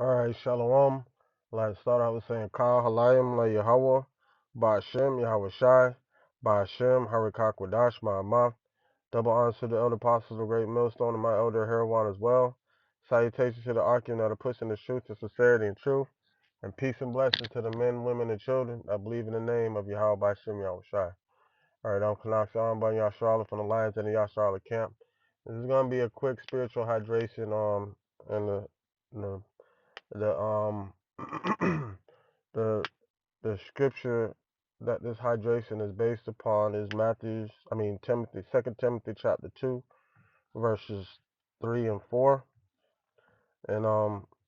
Alright, Shalom. Let's start out with saying Kal Halayim La Yahweh, Ba'ashem Yahweh Shai, Ba'ashem Harakak Wadash Ma'amah. Double honors to the elder apostles of Great Millstone and my elder Heroin as well. Salutations to the Archean that are pushing the truth to sincerity and truth. And peace and blessings to the men, women, and children that believe in the name of Yahweh Ba'ashem Yahweh Shai. Alright, I'm Kanak Shalom Yasharala from the Lions in the Yasharala camp. This is gonna be a quick spiritual hydration in the the the the scripture that this hydration is based upon is Second Timothy chapter 2, verses 3 and 4. And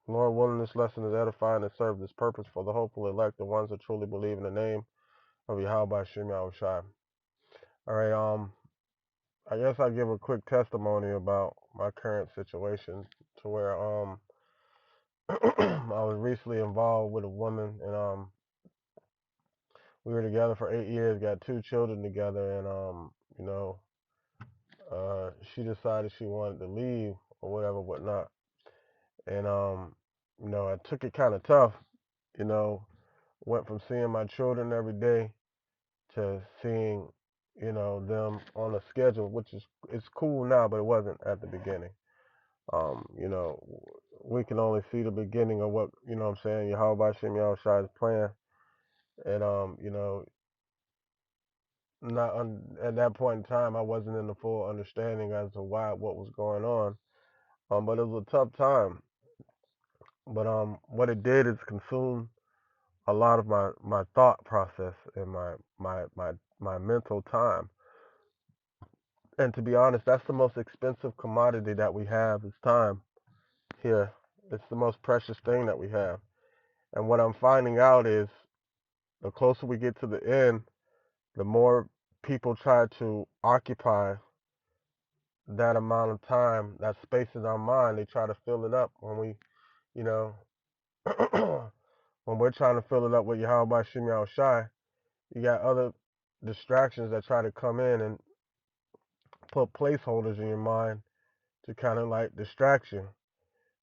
Lord willing, this lesson is edifying and serve this purpose for the hopeful elect, the ones that truly believe in the name of Yahweh Shem Shai. All right, I guess I give a quick testimony about my current situation to where I was recently involved with a woman, and we were together for 8 years, got two children together, and you know, she decided she wanted to leave or whatever, whatnot. And I took it kind of tough. You know, went from seeing my children every day to seeing, them on a schedule, which is it's cool now, but it wasn't at the beginning. You know, we can only see the beginning of what I'm saying. Yahweh Shem Shai's plan, and not at that point in time, I wasn't in the full understanding as to what was going on. But it was a tough time. But what it did is consume a lot of my thought process and my mental time. And to be honest, that's the most expensive commodity that we have is time here. It's the most precious thing that we have. And what I'm finding out is the closer we get to the end, the more people try to occupy that amount of time, that space in our mind. They try to fill it up when you know, when we're trying to fill it up with Yahweh Shem Shai, you got other distractions that try to come in and put placeholders in your mind to kind of like distract you.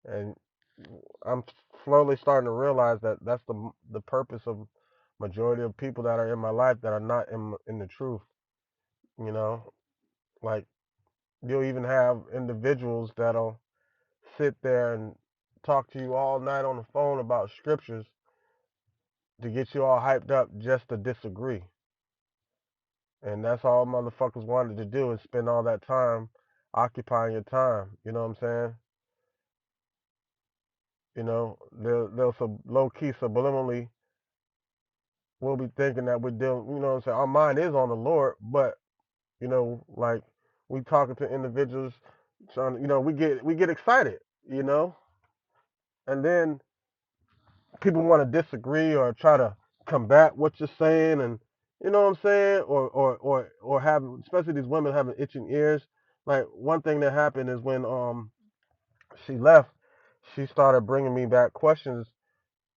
And I'm slowly starting to realize that that's the purpose of majority of people that are in my life that are not in the truth. You know, like you'll even have individuals that'll sit there and talk to you all night on the phone about scriptures to get you all hyped up just to disagree. And that's all motherfuckers wanted to do is spend all that time occupying your time. You know what I'm saying? They'll low key subliminally we'll be thinking that we're dealing. You know what I'm saying? Our mind is on the Lord, but like we talking to individuals, trying. We get excited. You know, and then people want to disagree or try to combat what you're saying, and you know what I'm saying, or have, especially these women having itching ears. Like one thing that happened is when she left, she started bringing me back questioning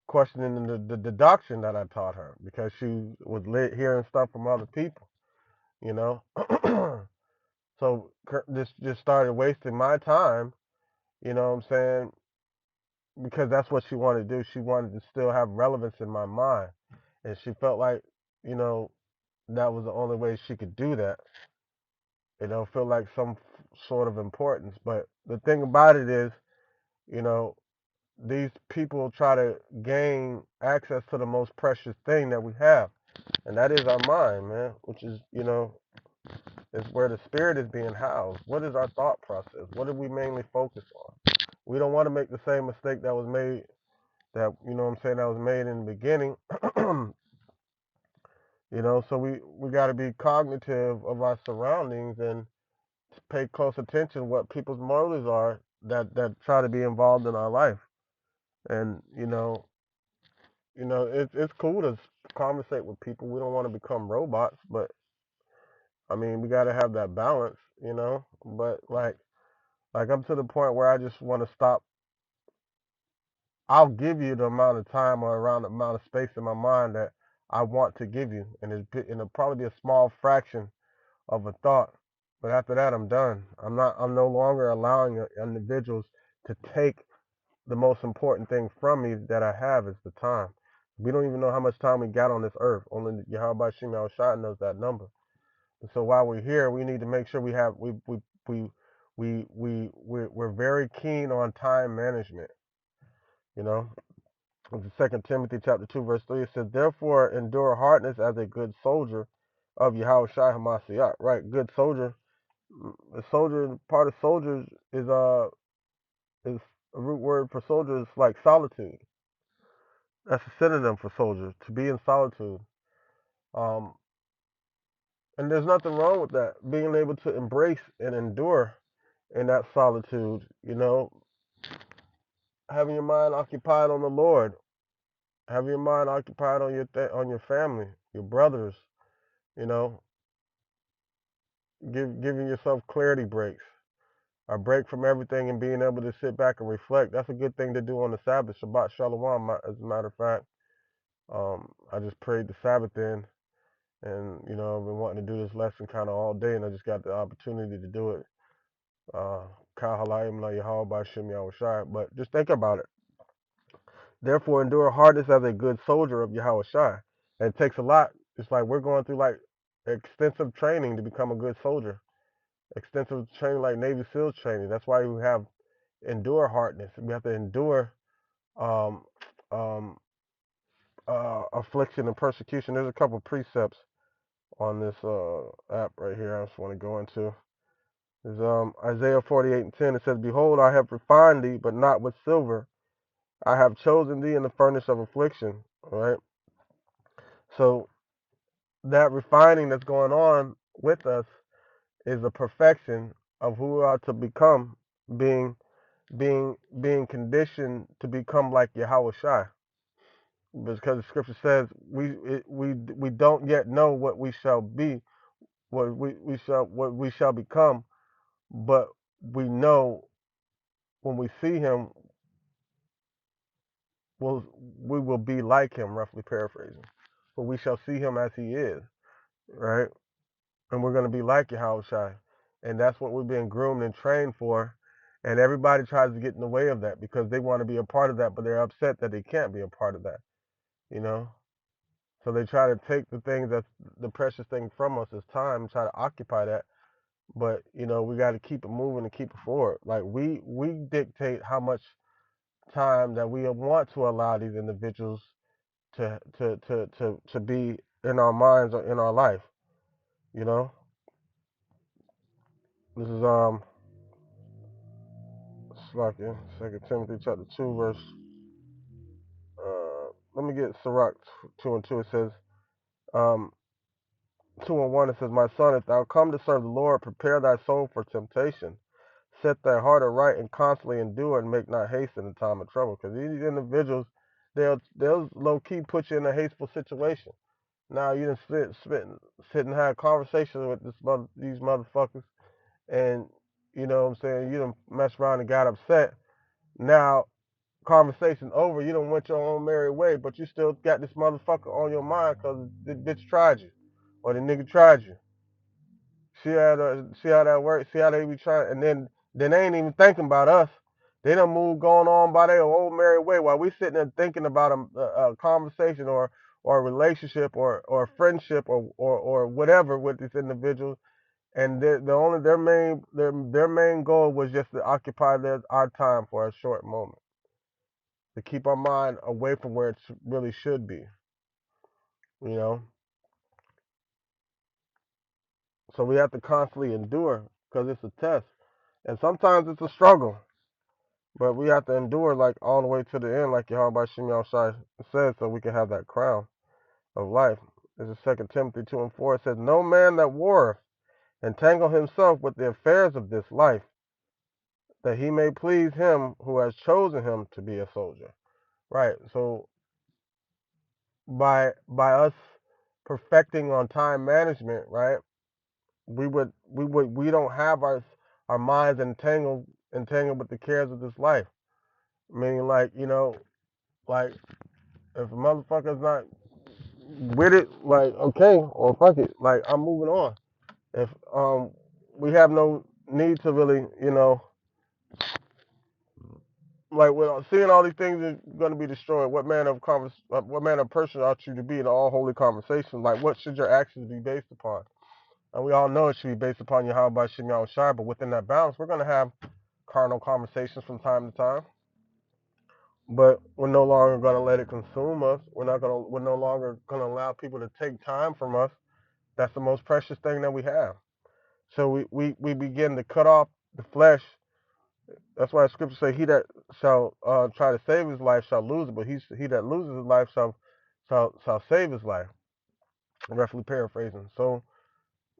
the doctrine that I taught her because she was hearing stuff from other people, you know. So this just started wasting my time, you know what I'm saying? Because that's what she wanted to do. She wanted to still have relevance in my mind, and she felt like, you know, that was the only way she could do that. Feel like some sort of importance. But the thing about it is, you know, these people try to gain access to the most precious thing that we have, and that is our mind, man, which is where the spirit is being housed. What is our thought process? What do we mainly focus on? We don't want to make the same mistake that was made, that that was made in the beginning. So we got to be cognitive of our surroundings and pay close attention to what people's motives are that try to be involved in our life. And it's cool to conversate with people. We don't want to become robots, but I mean, we got to have that balance, But like I'm to the point where I just want to stop. I'll give you the amount of time or around the amount of space in my mind that I want to give you, and it'll probably be a small fraction of a thought. But after that, I'm done. I'm no longer allowing individuals to take the most important thing from me that I have is the time. We don't even know how much time we got on this earth. Only Yahweh Shem Shai knows that number. And so while we're here, we need to make sure we're very keen on time management. You know, in Second Timothy chapter 2 verse 3, it says, "Therefore endure hardness as a good soldier of Yahweh Shai Hamashiach." Right, good soldier. A soldier, part of soldiers is a root word for soldiers like solitude. That's a synonym for soldiers, to be in solitude. Um, and there's nothing wrong with that. Being able to embrace and endure in that solitude, having your mind occupied on the Lord, having your mind occupied on on your family, your brothers, you know, giving yourself clarity breaks, a break from everything and being able to sit back and reflect. That's a good thing to do on the Sabbath. Shabbat Shalom, as a matter of fact. I just prayed the Sabbath in, and I've been wanting to do this lesson kind of all day, and I just got the opportunity to do it. But just think about it. Therefore, endure hardness as a good soldier of Yahweh Shai. And it takes a lot. It's like we're going through like extensive training to become a good soldier. Extensive training like Navy SEALs training. That's why we have endure hardness. We have to endure um, um, affliction and persecution. There's a couple of precepts on this app right here. I just want to go into. Is Isaiah 48:10. It says, "Behold, I have refined thee, but not with silver. I have chosen thee in the furnace of affliction." All right. So that refining that's going on with us is the perfection of who we are to become, being being conditioned to become like Yahweh Shai. Because the scripture says we don't yet know what we shall be, what we shall become, but we know when we see him, we'll, we will be like him, roughly paraphrasing. But we shall see him as he is, right? And we're going to be like Yahweh Shai. And that's what we're being groomed and trained for. And everybody tries to get in the way of that because they want to be a part of that, but they're upset that they can't be a part of that, you know? So they try to take the things that's the precious thing from us is time and try to occupy that. But, we got to keep it moving and keep it forward. Like we dictate how much time that we want to allow these individuals to be in our minds or in our life, you know? This is Slakia, Second Timothy chapter 2, verse let me get Sirach 2:2. It says, um 2:1, it says, "My son, if thou come to serve the Lord, prepare thy soul for temptation. Set thy heart aright and constantly endure and make not haste in the time of trouble." Because these individuals, they'll low key put you in a hasteful situation. Now you done sit and have conversations with these motherfuckers, and you know what I'm saying, you done mess around and got upset. Now conversation over, you done went your own merry way, but you still got this motherfucker on your mind because the bitch tried you, or the nigga tried you. See how that works. See how they be trying, and then they ain't even thinking about us. They done move going on by their old merry way while we sitting there thinking about a conversation or a relationship or a friendship or whatever with this individual. And their main goal was just to occupy our time for a short moment, to keep our mind away from where it really should be, you know. So we have to constantly endure because it's a test, and sometimes it's a struggle. But we have to endure like all the way to the end, like Yahweh Shem Shai says, so we can have that crown of life. This is 2 Timothy 2:4. It says, "No man that warreth entangle himself with the affairs of this life, that he may please him who has chosen him to be a soldier." Right. So by us perfecting on time management, right? We don't have our minds entangled with the cares of this life. Meaning, like, like if a motherfucker's not with it, like, okay, or fuck it, like, I'm moving on. If we have no need to really, like with seeing all these things are going to be destroyed, what manner of person ought you to be in all holy conversations? Like, what should your actions be based upon? And we all know it should be based upon Yahweh Shem Yahweh Shai, but within that balance, we're going to have carnal conversations from time to time. But we're no longer going to let it consume us. We're no longer going to allow people to take time from us. That's the most precious thing that we have. So we begin to cut off the flesh. That's why the scripture say, "He that shall try to save his life shall lose it, but he that loses his life shall save his life." Roughly paraphrasing. So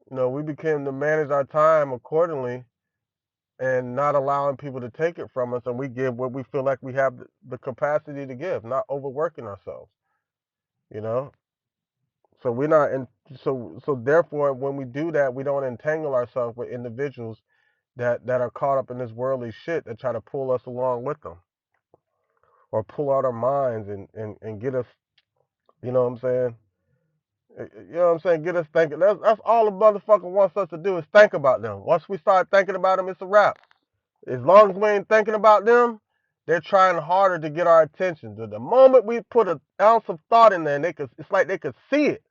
we begin to manage our time accordingly, and not allowing people to take it from us, and we give what we feel like we have the capacity to give, not overworking ourselves. You know, so we're not in. So therefore, when we do that, we don't entangle ourselves with individuals that are caught up in this worldly shit that try to pull us along with them, or pull out our minds and get us, you know what I'm saying? You know what I'm saying? Get us thinking. That's all the motherfucker wants us to do is think about them. Once we start thinking about them, it's a wrap. As long as we ain't thinking about them, they're trying harder to get our attention. The moment we put an ounce of thought in there, and it's like they could see it.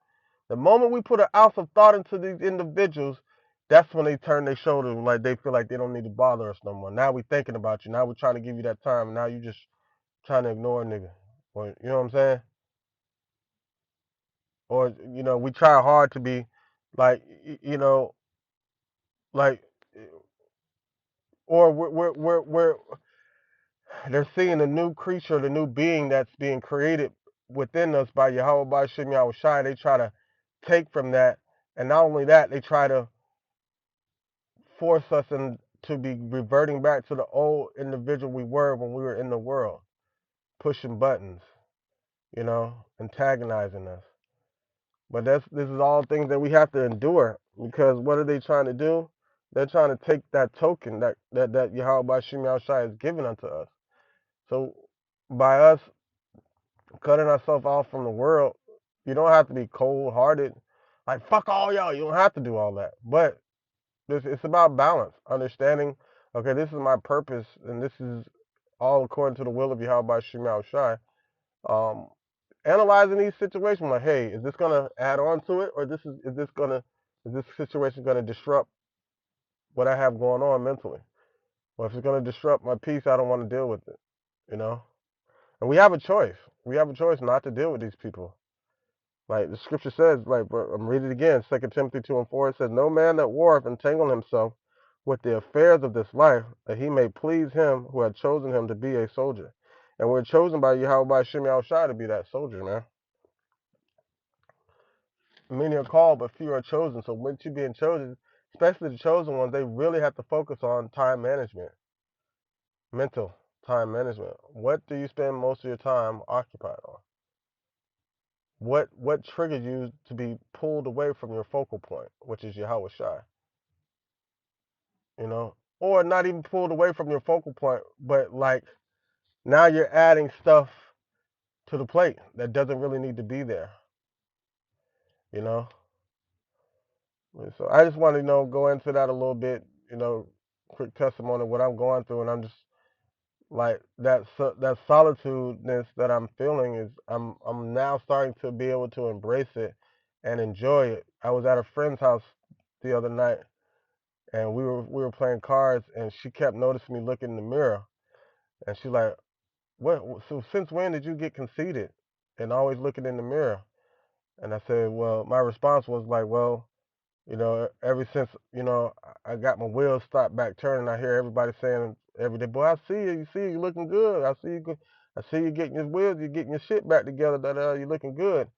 The moment we put an ounce of thought into these individuals, that's when they turn their shoulder, like they feel like they don't need to bother us no more. Now we thinking about you. Now we're trying to give you that time. And now you just trying to ignore a nigga. Or you know what I'm saying? Or we try hard to be like like or we're they're seeing the new creature, the new being that's being created within us by Yahweh by Shem Yahweh Shai. They try to take from that, and not only that, they try to force us to be reverting back to the old individual we were when we were in the world, pushing buttons, antagonizing us. But this is all things that we have to endure, because what are they trying to do? They're trying to take that token that Yahweh by Shem Yahweh Shai has given unto us. So by us cutting ourselves off from the world, you don't have to be cold hearted, like fuck all y'all. You don't have to do all that. But it's about balance, understanding. Okay, this is my purpose, and this is all according to the will of Yahweh by Shem Yahweh Shai. Um, Analyzing these situations, like, hey, is this gonna add on to it, or is this situation gonna disrupt what I have going on mentally? Well, if it's gonna disrupt my peace, I don't want to deal with it. You know, and we have a choice. We have a choice not to deal with these people. Like the scripture says, like I'm reading it again, 2 Timothy 2:4. It says, "No man that warreth entangle himself with the affairs of this life, that he may please him who had chosen him to be a soldier." And we're chosen by Yahweh by Shem Yahweh Shai to be that soldier, man. Many are called, but few are chosen. So once you're being chosen, especially the chosen ones, they really have to focus on time management, mental time management. What do you spend most of your time occupied on? What triggers you to be pulled away from your focal point, which is Yahweh Shai, or not even pulled away from your focal point, but like now you're adding stuff to the plate that doesn't really need to be there, you know. So I just want to go into that a little bit, quick testimony of what I'm going through, and I'm just like that solitudeness that I'm feeling is I'm now starting to be able to embrace it and enjoy it. I was at a friend's house the other night, and we were playing cards, and she kept noticing me looking in the mirror, and she's like, "What? So since when did you get conceited and always looking in the mirror?" And I said, "Well, my response was like, well, ever since I got my wheels stopped back turning, I hear everybody saying every day, boy, I see you, you looking good. I see you getting your wheels, you getting your shit back together. That you looking good."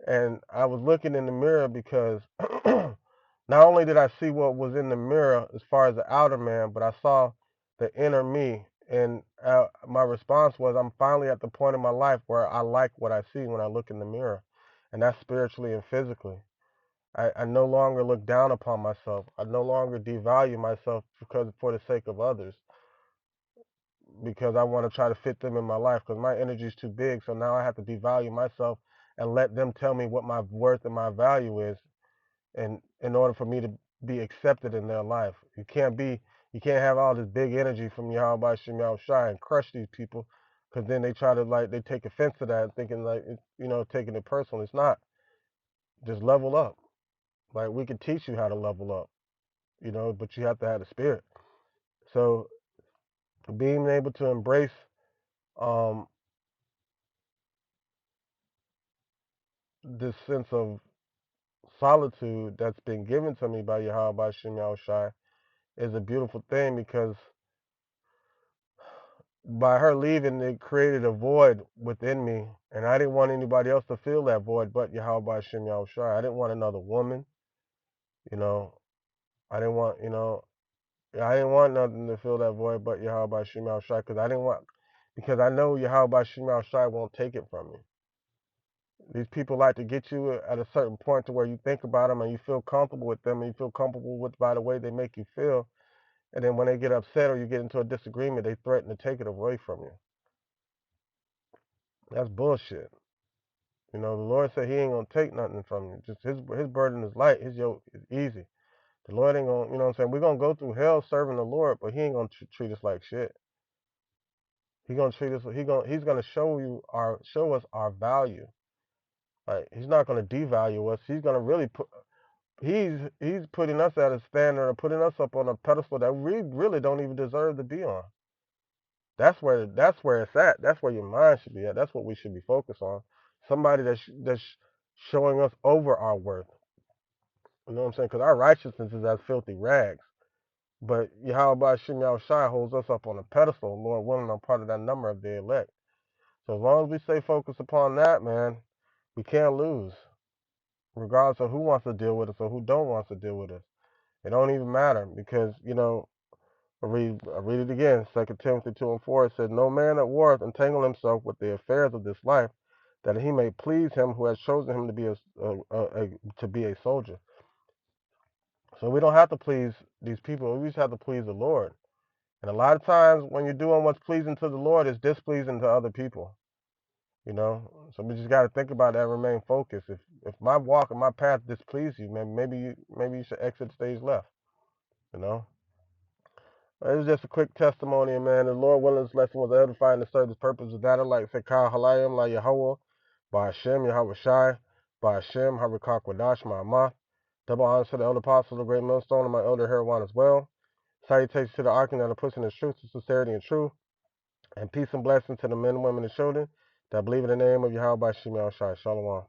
And I was looking in the mirror because not only did I see what was in the mirror as far as the outer man, but I saw the inner me. And my response was, I'm finally at the point in my life where I like what I see when I look in the mirror, and that's spiritually and physically. I no longer look down upon myself. I no longer devalue myself because for the sake of others, because I want to try to fit them in my life because my energy is too big. So now I have to devalue myself and let them tell me what my worth and my value is, and in order for me to be accepted in their life. You can't have all this big energy from Yahweh Shem Shai and crush these people, because then they try to like they take offense to that, thinking like taking it personal. It's not. Just level up. Like we can teach you how to level up, but you have to have the spirit. So being able to embrace um, this sense of solitude that's been given to me by Yahweh Shem Shai is a beautiful thing, because by her leaving, it created a void within me, and I didn't want anybody else to feel that void but Yahweh Shem Shai. I didn't want another woman, you know. I didn't want, I didn't want nothing to fill that void but Yahweh Shem Shai, because I know Yahweh Shem Shai won't take it from me. These people like to get you at a certain point to where you think about them and you feel comfortable with them and you feel comfortable with by the way they make you feel. And then when they get upset or you get into a disagreement, they threaten to take it away from you. That's bullshit. The Lord said He ain't gonna take nothing from you. Just His burden is light. His yoke is easy. The Lord ain't gonna, what I'm saying. We're gonna go through hell serving the Lord, but He ain't gonna treat us like shit. He gonna treat us. He's gonna show us our value. Like He's not gonna devalue us. He's gonna really put. He's putting us at a standard, or putting us up on a pedestal that we really don't even deserve to be on. That's where it's at. That's where your mind should be at. That's what we should be focused on. Somebody that's showing us over our worth. You know what I'm saying? Because our righteousness is as filthy rags. But Yahweh Shem Shai holds us up on a pedestal. Lord willing, I'm part of that number of the elect. So as long as we stay focused upon that, man, we can't lose. Regardless of who wants to deal with us or who don't want to deal with us. It don't even matter, because, I read it again. 2 Timothy 2:4. It said, "No man that warreth entangle himself with the affairs of this life, that he may please him who has chosen him to be a soldier." So we don't have to please these people. We just have to please the Lord. And a lot of times when you're doing what's pleasing to the Lord, it's displeasing to other people. So we just got to think about that and remain focused. If my walk and my path displease you, man, maybe you should exit stage left. You know. It was just a quick testimony, man. The Lord willing, this lesson was edifying to serve the purpose of that. Like Sekah Halayim, La Yahweh, by Hashem, Yahweh Shai, by Hashem, Harakak Wadash, Ma'amah. Double honors to the elder apostle, the great millstone, and my elder Herawan as well. Salutations to the archon that are pushing the truth, to sincerity, and truth. And peace and blessings to the men, women, and children that believe in the name of Yahweh by Shem Shai. Shalom.